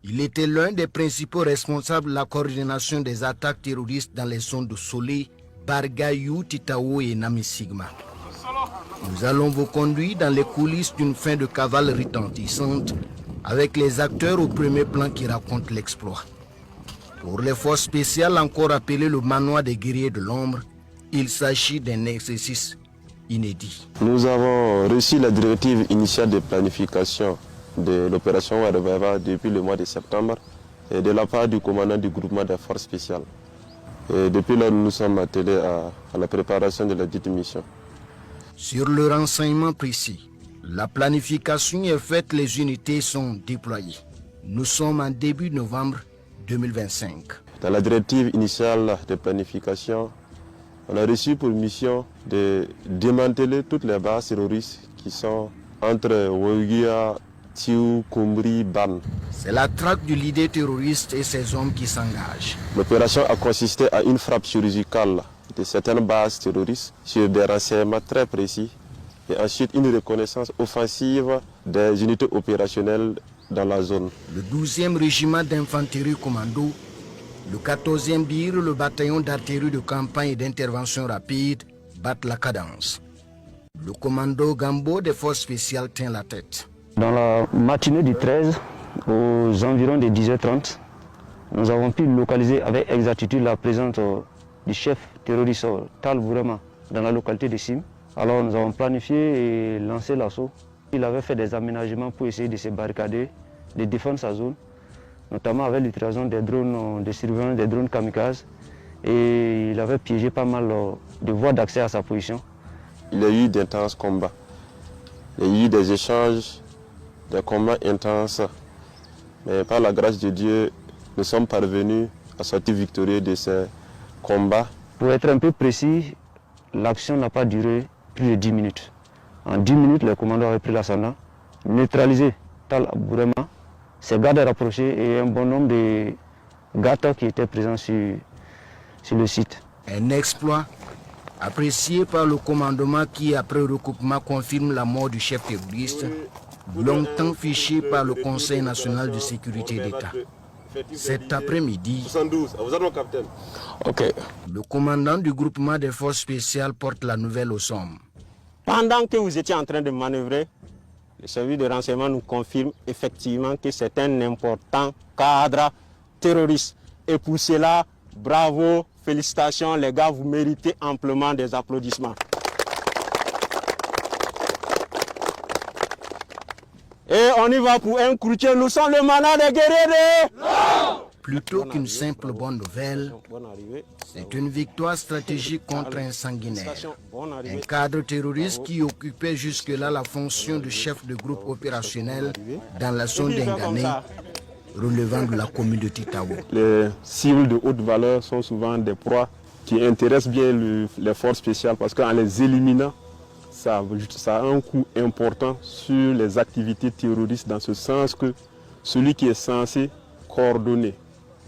Il était l'un des principaux responsables de la coordination des attaques terroristes dans les zones de Solé, Bargayou, Titao et Namisigma. Nous allons vous conduire dans les coulisses d'une fin de cavale retentissante avec les acteurs au premier plan qui racontent l'exploit. Pour les forces spéciales encore appelées le manoir des guerriers de l'ombre, il s'agit d'un exercice inédit. Nous avons reçu la directive initiale de planification de l'opération Wadababa depuis le mois de septembre et de la part du commandant du groupement des forces spéciales. Et depuis là, nous nous sommes attelés à la préparation de la dite mission. Sur le renseignement précis, la planification est faite, les unités sont déployées. Nous sommes en début novembre 2025. Dans la directive initiale de planification, on a reçu pour mission de démanteler toutes les bases terroristes qui sont entre Ouéguia, Tiou, Kumbri, Ban. C'est la traque du leader terroriste et ses hommes qui s'engagent. L'opération a consisté à une frappe chirurgicale de certaines bases terroristes sur des renseignements très précis et ensuite une reconnaissance offensive des unités opérationnelles dans la zone. Le 12e régiment d'infanterie commando, le 14e BIR, le bataillon d'artillerie de campagne et d'intervention rapide battent la cadence. Le commando Gambo des forces spéciales tient la tête. Dans la matinée du 13, aux environs de 10h30, nous avons pu localiser avec exactitude la présence du chef terroriste Tal Bourama dans la localité de Sim. Alors nous avons planifié et lancé l'assaut. Il avait fait des aménagements pour essayer de se barricader, de défendre sa zone, notamment avec l'utilisation des drones de surveillance, des drones kamikazes. Et il avait piégé pas mal de voies d'accès à sa position. Il y a eu d'intenses combats. Il y a eu des échanges, des combats intenses. Mais par la grâce de Dieu, nous sommes parvenus à sortir victorieux de ces combats. Pour être un peu précis, l'action n'a pas duré plus de 10 minutes. En 10 minutes, le commandant avait pris l'ascendant, neutralisé Tal Bourama, ses gardes rapprochés et un bon nombre de gardes qui étaient présents sur le site. Un exploit apprécié par le commandement qui, après recoupement, confirme la mort du chef terroriste, longtemps fiché par le Conseil national de sécurité d'État. Cet après-midi, le commandant du groupement des forces spéciales porte la nouvelle aux hommes. Pendant que vous étiez en train de manœuvrer, le service de renseignement nous confirme effectivement que c'est un important cadre terroriste. Et pour cela, bravo, félicitations les gars, vous méritez amplement des applaudissements. Et on y va pour un croutier, nous sommes le mandat des guerriers de... Plutôt qu'une simple bonne nouvelle, c'est une victoire stratégique contre un sanguinaire. Un cadre terroriste qui occupait jusque-là la fonction de chef de groupe opérationnel dans la zone d'Engané, relevant de la commune de Titao. Les cibles de haute valeur sont souvent des proies qui intéressent bien les forces spéciales parce qu'en les éliminant, ça a un coût important sur les activités terroristes dans ce sens que celui qui est censé coordonner,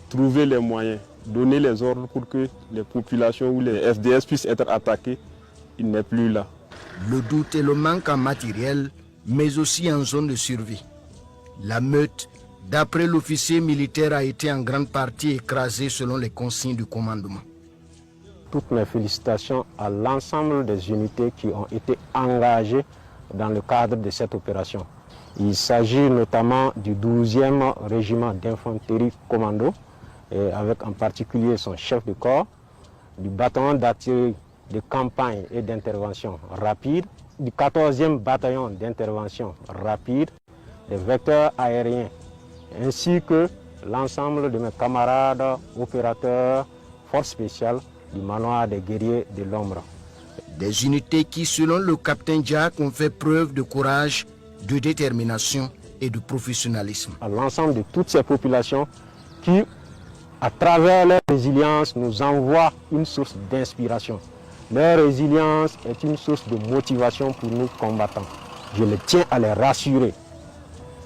trouver les moyens, donner les ordres pour que les populations ou les FDS puissent être attaqués, il n'est plus là. Le doute et le manque en matériel, mais aussi en zone de survie. La meute, d'après l'officier militaire, a été en grande partie écrasée selon les consignes du commandement. Toutes mes félicitations à l'ensemble des unités qui ont été engagées dans le cadre de cette opération. Il s'agit notamment du 12e régiment d'infanterie commando, avec en particulier son chef de corps, du bataillon d'artillerie de campagne et d'intervention rapide, du 14e bataillon d'intervention rapide, des vecteurs aériens, ainsi que l'ensemble de mes camarades opérateurs forces spéciales du manoir des guerriers de l'ombre. Des unités qui, selon le capitaine Jack, ont fait preuve de courage, de détermination et de professionnalisme. À l'ensemble de toutes ces populations qui, à travers leur résilience, nous envoient une source d'inspiration. Leur résilience est une source de motivation pour nous combattants. Je les tiens à les rassurer.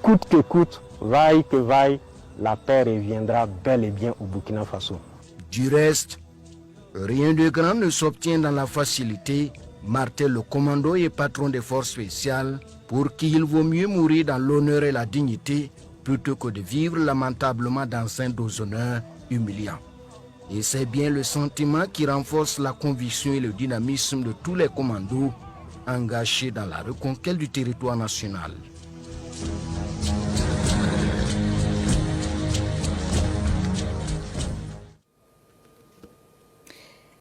Coûte que coûte, vaille que vaille, la paix reviendra bel et bien au Burkina Faso. Du reste, rien de grand ne s'obtient dans la facilité, martèle le commando et patron des forces spéciales, pour qui il vaut mieux mourir dans l'honneur et la dignité plutôt que de vivre lamentablement dans un déshonneur humiliant. Et c'est bien le sentiment qui renforce la conviction et le dynamisme de tous les commandos engagés dans la reconquête du territoire national.